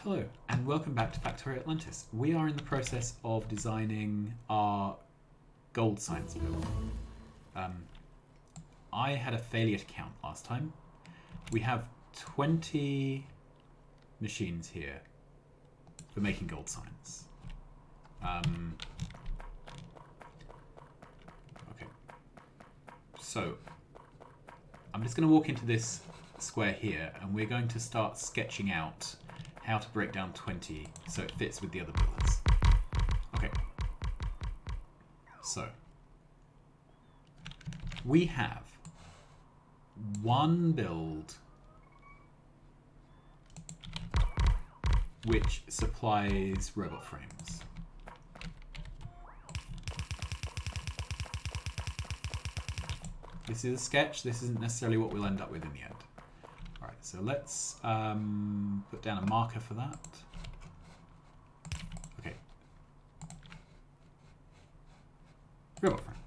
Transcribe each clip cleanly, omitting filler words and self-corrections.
Hello, and welcome back to Factorio Atlantis. We are in the process of designing our gold science build. I had a failure to count last time. We have 20 machines here for making gold science. Okay, so I'm just going to walk into this square here, and we're going to start sketching out how to break down 20 so it fits with the other builds. Okay. So we have one build which supplies robot frames. This is a sketch. This isn't necessarily what we'll end up with in the end. Alright, so let's put down a marker for that. Okay. Robot frames.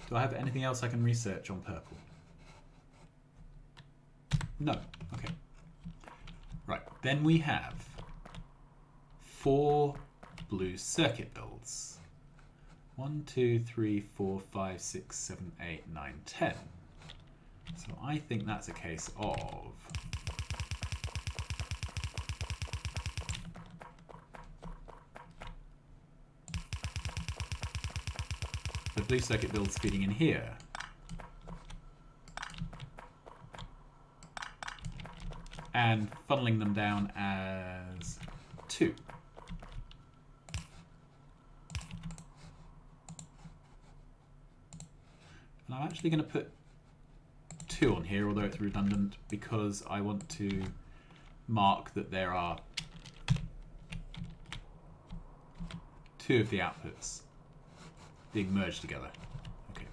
Do I have anything else I can research on purple? No. Okay. Right, then we have 4 blue circuit builds. 1, 2, 3, 4, 5, 6, 7, 8, 9, 10. So I think that's a case of the blue circuit builds feeding in here. And funneling them down as 2. And I'm actually going to put 2 on here, although it's redundant, because I want to mark that there are 2 of the outputs being merged together. Okay.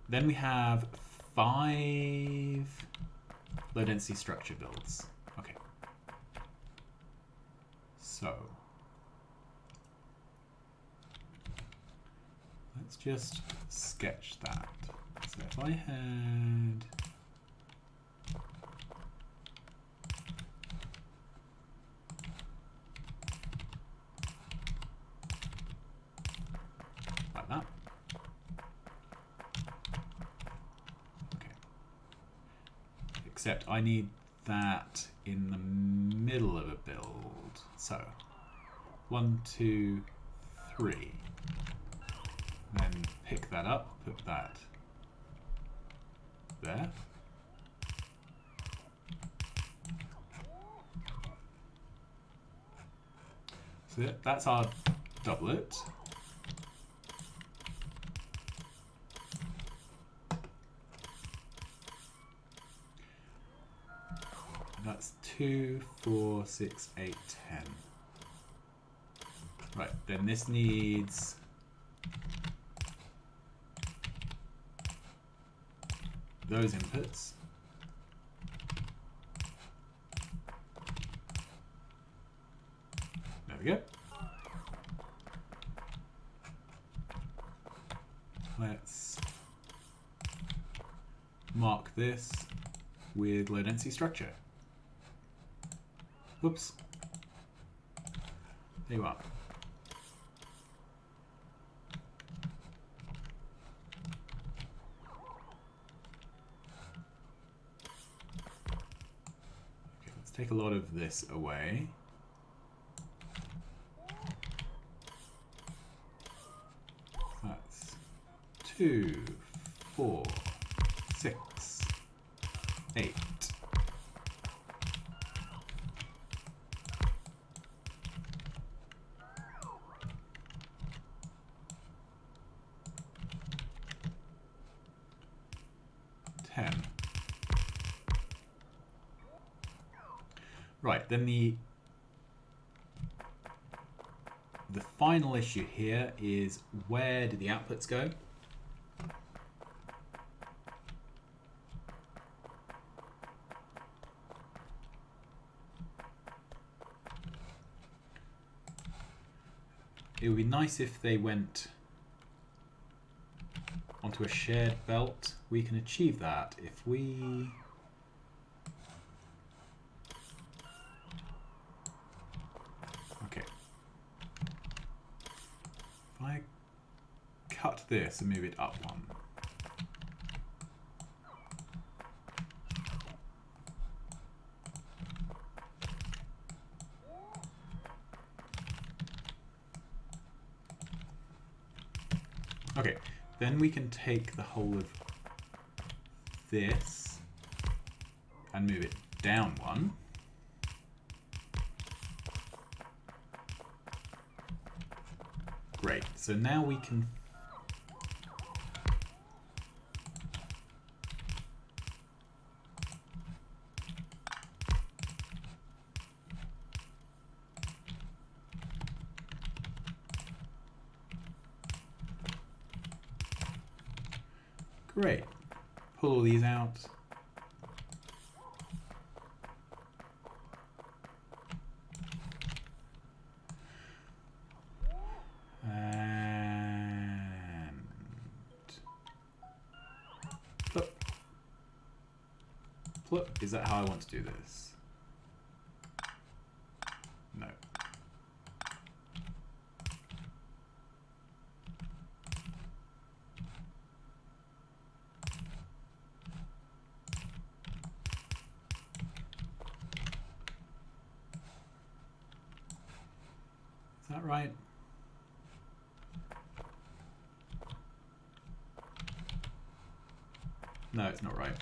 Then we have 5 low density structure builds. Okay. So let's just sketch that. So if I had like that. Okay. Except I need that in the middle of a build. So 1, 2, 3. Then pick that up, put that there. So that's our doublet. That's 2, 4, 6, 8, 10. Right, then this needs those inputs. There we go. Let's mark this with low density structure. Whoops. There you are. Take a lot of this away. That's 2, 4, 6, 8. Right, then the final issue here is, where do the outputs go? It would be nice if they went onto a shared belt. We can achieve that if we this and move it up one. Okay, then we can take the whole of this and move it down one. Great, so now we can great. Pull all these out. And plop. Plop. Is that how I want to do this? No. Is that right? No, it's not right.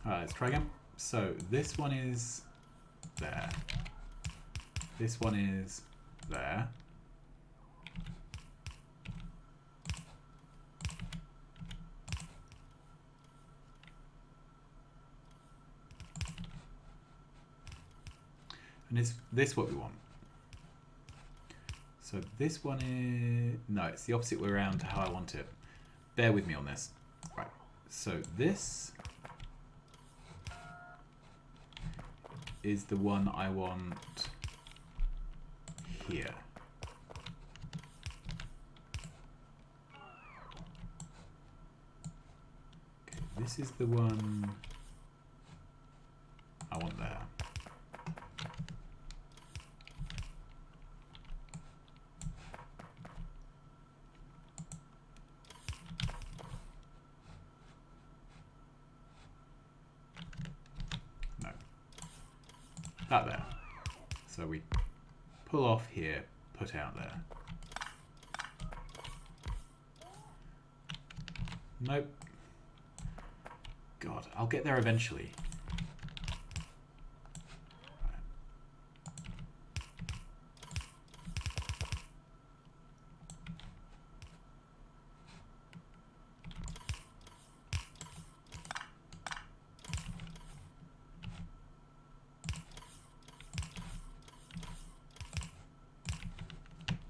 Alright, let's try again. So this one is there. This one is there. And is this what we want? So this one is... No, it's the opposite way around to how I want it. Bear with me on this. Right, so this is the one I want here. Okay, this is the one I want there. That there. So we pull off here, put out there. Nope. God, I'll get there eventually.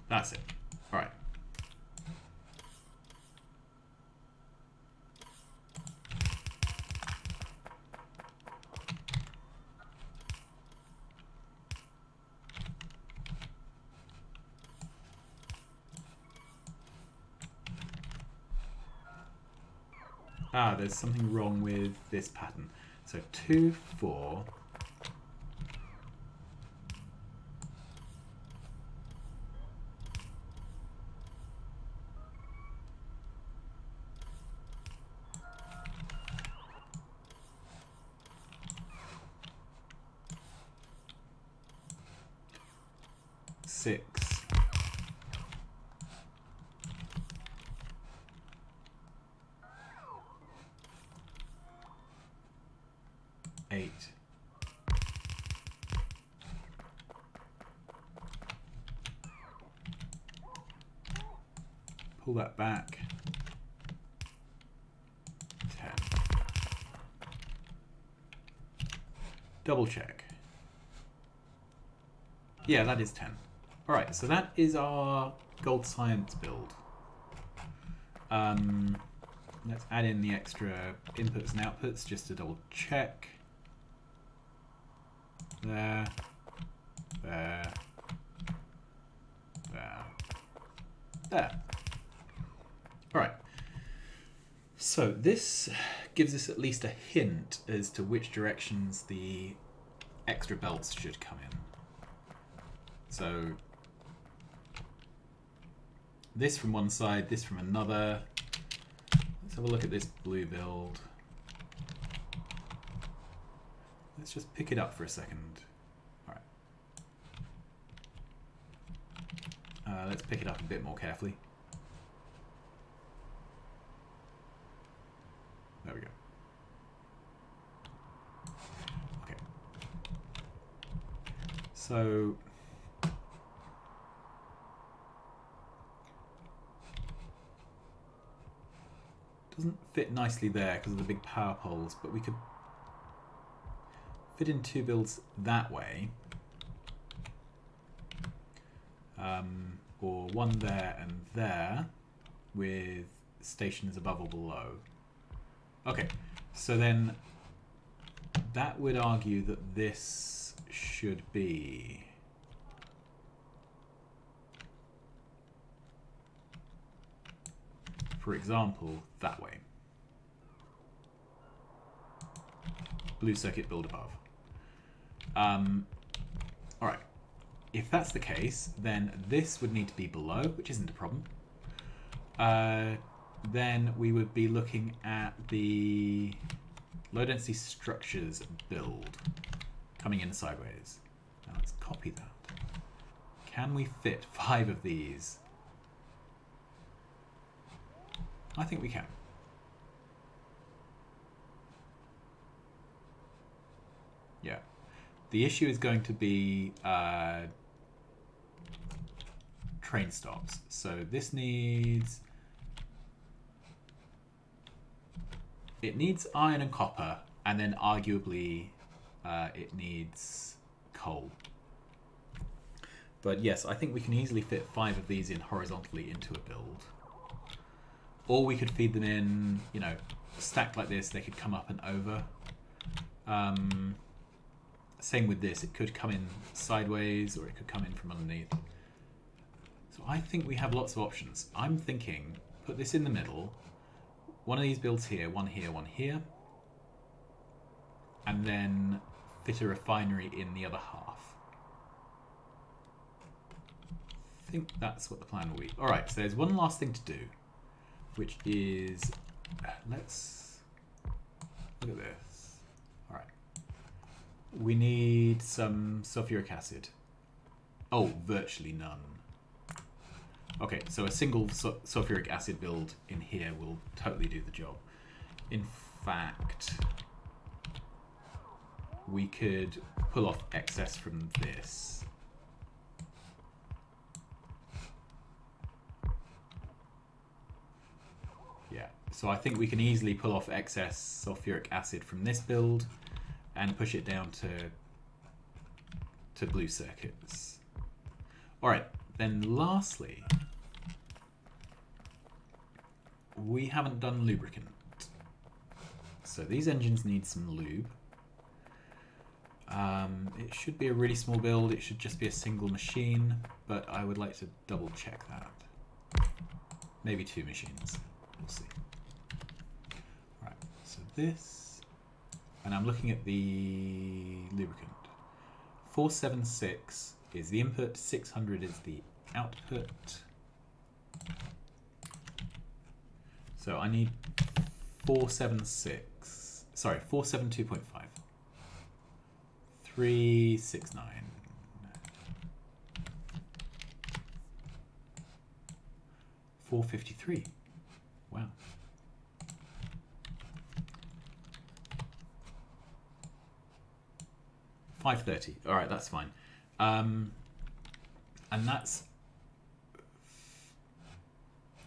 That's it. All right. Ah, there's something wrong with this pattern. So 2, 4. Six. 8. Pull that back. 10. Double check. Yeah, that is 10. Alright, so that is our gold science build. Let's add in the extra inputs and outputs just to double check. There. There. There. There. Alright. So this gives us at least a hint as to which directions the extra belts should come in. So this from one side, this from another. Let's have a look at this blue build. Let's just pick it up for a second. All right. Let's pick it up a bit more carefully. There we go. Okay. So doesn't fit nicely there because of the big power poles, but we could fit in two builds that way, or one there and there with stations above or below. Okay, so then that would argue that this should be for example, that way. Blue circuit build above. Alright. If that's the case, then this would need to be below, which isn't a problem. Then we would be looking at the low density structures build coming in sideways. Now let's copy that. Can we fit 5 of these? I think we can. Yeah. The issue is going to be train stops. So this needs... It needs iron and copper, and then arguably it needs coal. But yes, I think we can easily fit 5 of these in horizontally into a build. Or we could feed them in, you know, stacked like this, they could come up and over. Same with this, it could come in sideways or it could come in from underneath. So I think we have lots of options. I'm thinking, put this in the middle, one of these builds here, one here, one here, and then fit a refinery in the other half. I think that's what the plan will be. Alright, so there's one last thing to do, which is, let's look at this. All right, we need some sulfuric acid. Oh, virtually none. Okay, so a single sulfuric acid build in here will totally do the job. In fact, we could pull off excess from this. So I think we can easily pull off excess sulfuric acid from this build and push it down to blue circuits. Alright, then lastly, we haven't done lubricant. So these engines need some lube. It should be a really small build, it should just be a single machine, but I would like to double check that. Maybe 2 machines, we'll see. So this, and I'm looking at the lubricant. 476 is the input, 600 is the output. So I need 476, sorry, 472.5. 369. 453. Wow. 530. All right, that's fine. And that's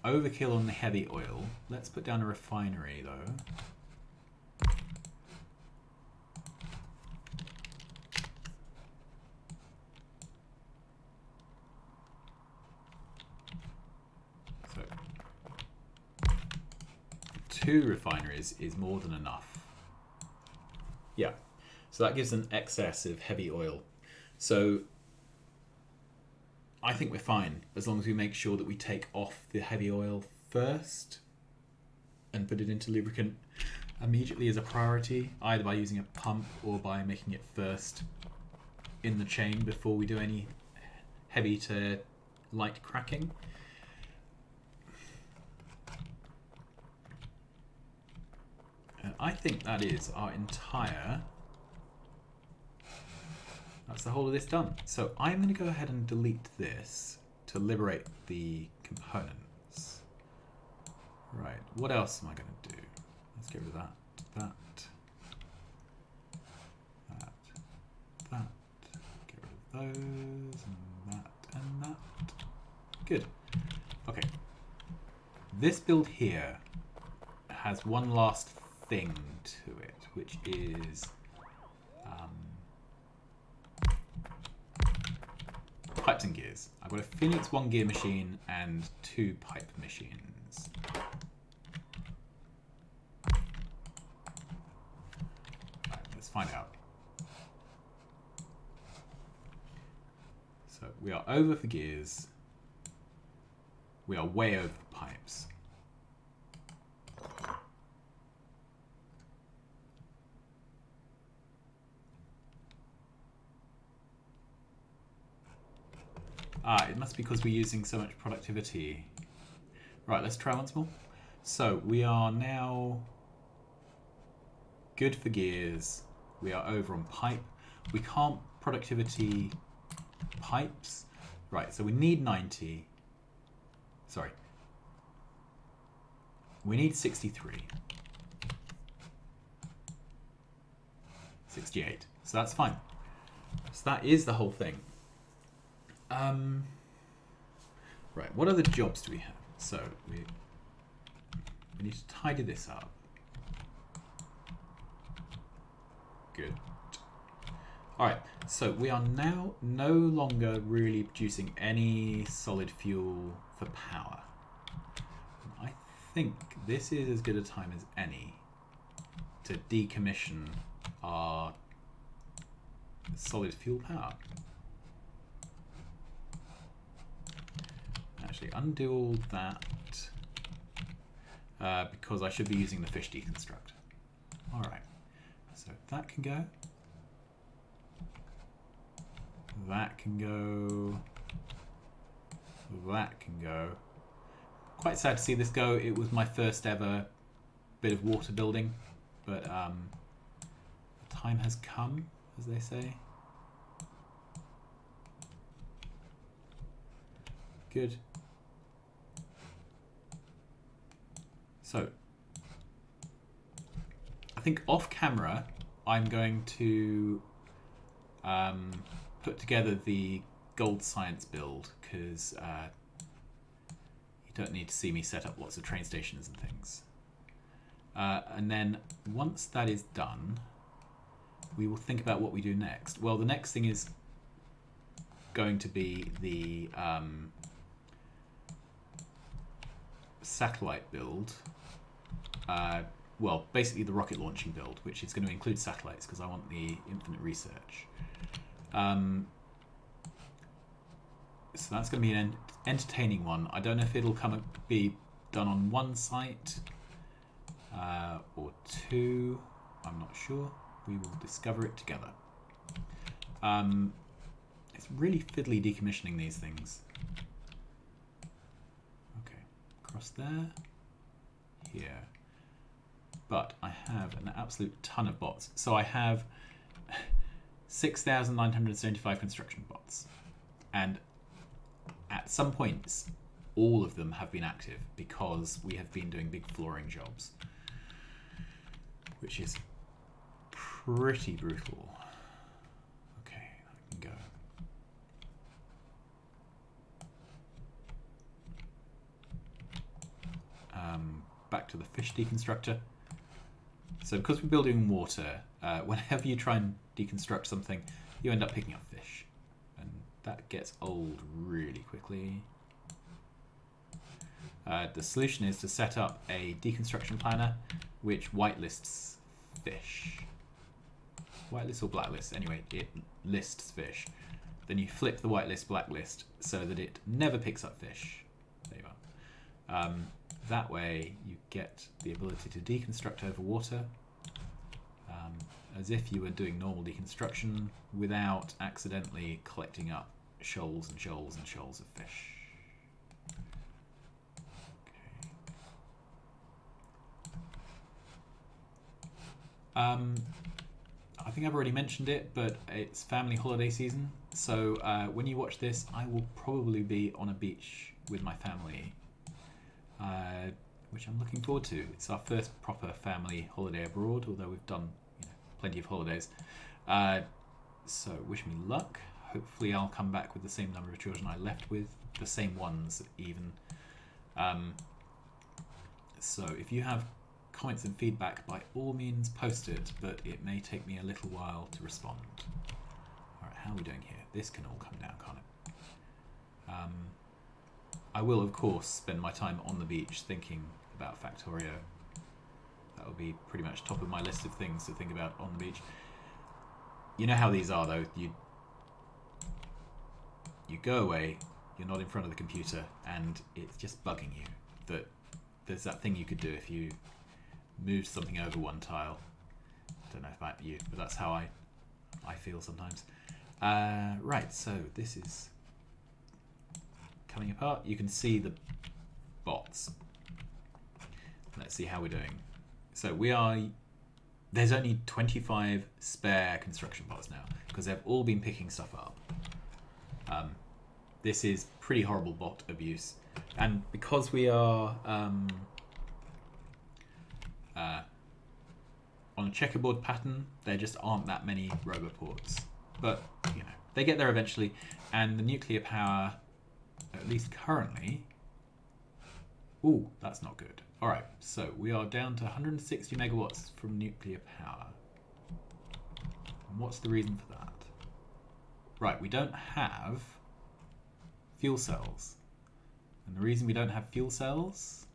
overkill on the heavy oil. Let's put down a refinery though. So 2 refineries is more than enough. Yeah. So that gives an excess of heavy oil. So I think we're fine as long as we make sure that we take off the heavy oil first and put it into lubricant immediately as a priority, either by using a pump or by making it first in the chain before we do any heavy to light cracking. And I think that is our entire... That's the whole of this done. So I'm going to go ahead and delete this to liberate the components. Right, what else am I going to do? Let's get rid of that, that, get rid of those, and that. Good. Okay. This build here has one last thing to it, which is pipes and gears. I've got a Phoenix 1 gear machine and 2 pipe machines. Right, let's find out. So we are over for gears. We are way over for pipes. It must be because we're using so much productivity. Right, let's try once more. So we are now good for gears. We are over on pipe. We can't productivity pipes. Right, so we need 90. Sorry. We need 63. 68. So that's fine. So that is the whole thing. Right, what other jobs do we have? So we need to tidy this up. Good. Alright, so we are now no longer really producing any solid fuel for power. I think this is as good a time as any to decommission our solid fuel power. Actually, undo all that because I should be using the fish deconstruct. Alright, so that can go. That can go. That can go. Quite sad to see this go. It was my first ever bit of water building, but the time has come, as they say. Good. So, I think off camera, I'm going to put together the gold science build, because you don't need to see me set up lots of train stations and things. And then once that is done, we will think about what we do next. Well, the next thing is going to be the satellite build. Well, basically the rocket launching build, which is going to include satellites because I want the infinite research. So that's going to be an entertaining one. I don't know if it'll be done on one site or two. I'm not sure. We will discover it together. It's really fiddly decommissioning these things. Okay, across there, here. But I have an absolute ton of bots. So I have 6,975 construction bots. And at some points, all of them have been active because we have been doing big flooring jobs, which is pretty brutal. Okay, I can go. Back to the fish deconstructor. So because we're building water, whenever you try and deconstruct something, you end up picking up fish. And that gets old really quickly. The solution is to set up a deconstruction planner which whitelists fish. Whitelist or blacklist, anyway, it lists fish. Then you flip the whitelist blacklist so that it never picks up fish. There you are. That way you get the ability to deconstruct over water as if you were doing normal deconstruction without accidentally collecting up shoals and shoals and shoals of fish. Okay. I think I've already mentioned it, but it's family holiday season. So when you watch this, I will probably be on a beach with my family, which I'm looking forward to. It's our first proper family holiday abroad, although we've done plenty of holidays. So wish me luck. Hopefully I'll come back with the same number of children I left with, the same ones even. So if you have comments and feedback, by all means post it, but it may take me a little while to respond. Alright, how are we doing here? This can all come down, can't it? I will, of course, spend my time on the beach thinking about Factorio. That will be pretty much top of my list of things to think about on the beach. You know how these are, though. You go away, you're not in front of the computer, and it's just bugging you that there's that thing you could do if you moved something over one tile. Don't know about you, but that's how I feel sometimes. Right, so this is coming apart. You can see the bots. Let's see how we're doing. So there's only 25 spare construction bots now, because they've all been picking stuff up. This is pretty horrible bot abuse. And because we are on a checkerboard pattern, there just aren't that many roboports. But, they get there eventually. And the nuclear power, at least currently... Ooh, that's not good. Alright, so we are down to 160 megawatts from nuclear power. And what's the reason for that? Right, we don't have fuel cells. And the reason we don't have fuel cells...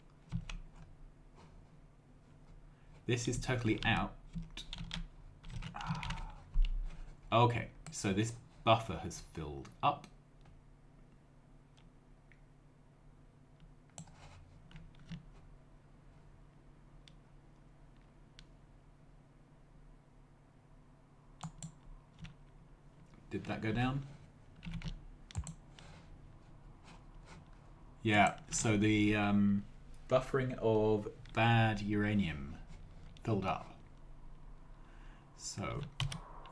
This is totally out. Okay, so this buffer has filled up. Did that go down? Yeah, so the buffering of bad uranium filled up. So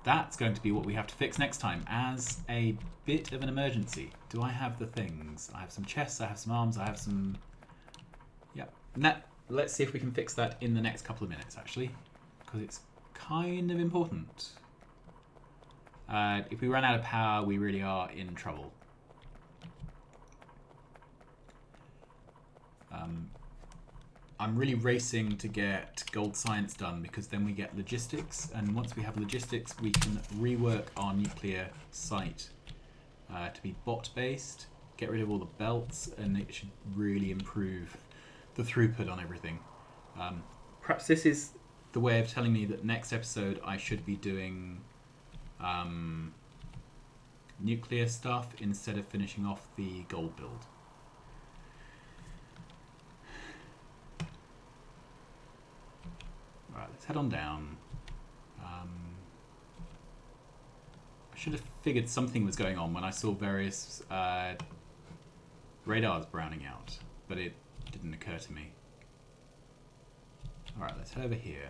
that's going to be what we have to fix next time as a bit of an emergency. Do I have the things? I have some chests, I have some arms, I have some... Yep. Let's see if we can fix that in the next couple of minutes, actually, because it's kind of important. If we run out of power, we really are in trouble. I'm really racing to get gold science done, because then we get logistics, and once we have logistics, we can rework our nuclear site to be bot-based, get rid of all the belts, and it should really improve the throughput on everything. Perhaps this is the way of telling me that next episode I should be doing nuclear stuff instead of finishing off the gold build. Alright, let's head on down. I should have figured something was going on when I saw various radars browning out, but it didn't occur to me. Alright, let's head over here.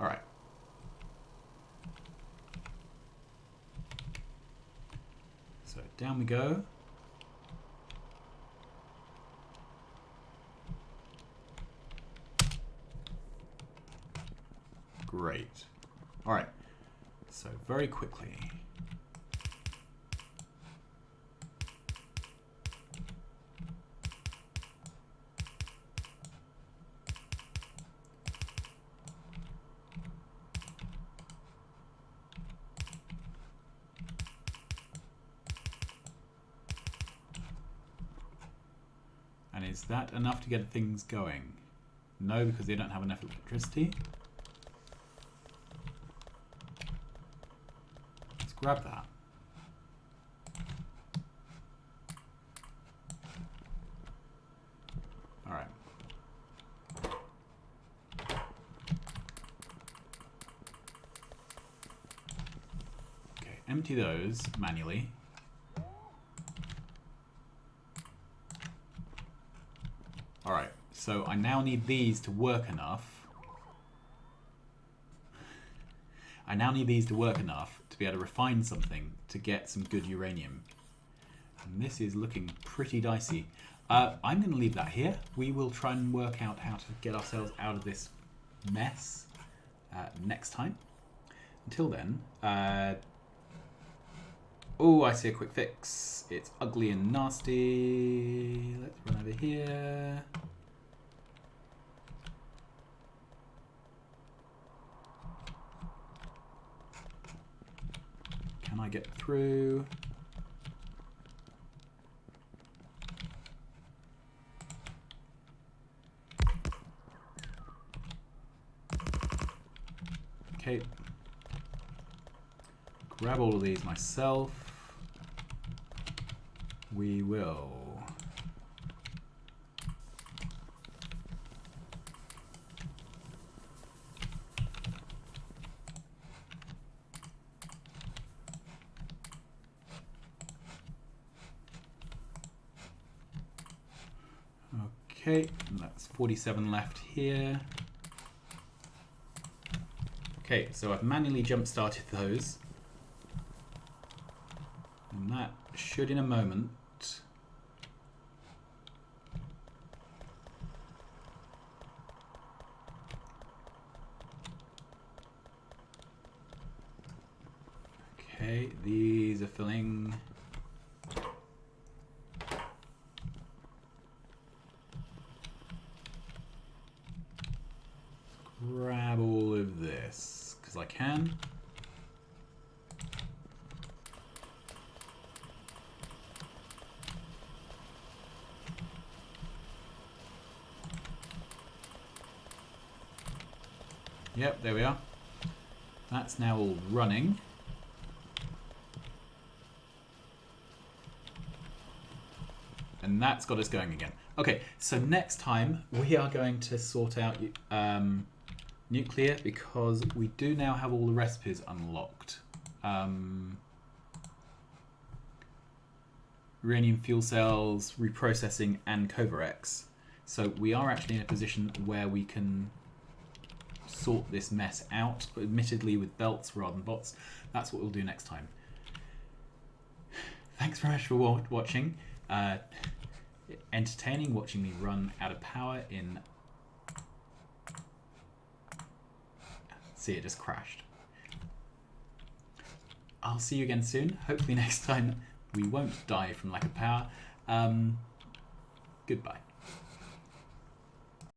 Alright. So down we go. Great. Alright. So very quickly. And is that enough to get things going? No, because they don't have enough electricity. Let's grab that. All right. empty those manually. Alright, so I now need these to work enough. I now need these to work enough to be able to refine something to get some good uranium. And this is looking pretty dicey. I'm going to leave that here. We will try and work out how to get ourselves out of this mess next time. Until then, oh, I see a quick fix. It's ugly and nasty. Let's run over here. Can I get through? Okay. Grab all of these myself. We will. Okay, and that's 47 left here. Okay, so I've manually jump-started those. And that should in a moment okay, these are filling. Grab all of this, because I can. Yep, there we are. That's now all running. And that's got us going again. Okay, so next time we are going to sort out nuclear, because we do now have all the recipes unlocked. Uranium fuel cells, reprocessing, and Covarex. So we are actually in a position where we can sort this mess out, admittedly with belts rather than bots. That's what we'll do next time. Thanks very much for watching. Entertaining watching me run out of power in... See, it just crashed. I'll see you again soon. Hopefully next time we won't die from lack of power. Goodbye.